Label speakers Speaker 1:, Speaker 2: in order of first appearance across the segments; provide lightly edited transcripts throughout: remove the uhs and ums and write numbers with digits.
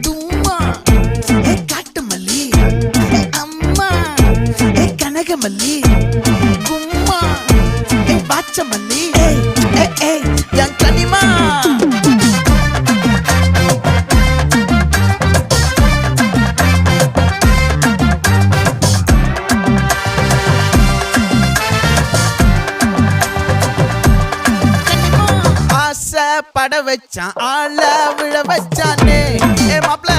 Speaker 1: தும்மா ஏ காட்டு மல்லி ஏ அம்மா ஏ கனகமல்லி கும்மா ஏ பாச்ச மல்லி ஏ என் கனிமா பட வச்சான் ஆள விழ வச்சானே ஏ மாப்ள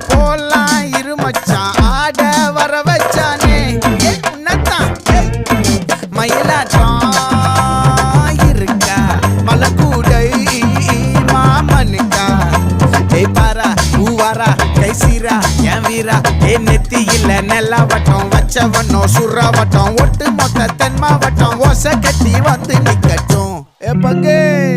Speaker 1: போலாம் இருமச்சான் ஆட வர வச்சானே ஏ உன்னத்தான் மயிலாட்டம் இருக்கா மலக்கூடை மாமனுக்கா ஏய் பாரா பூவாரா கைசீரா என் வீரா ஏ நெத்தி இல்ல நெல்லா வட்டம் வச்சவனோ சுறா வட்டம் ஒட்டு மொத்த தென் மாவட்டம் ஓசை கட்டி வந்து நிக்கட்டும். É pra quem?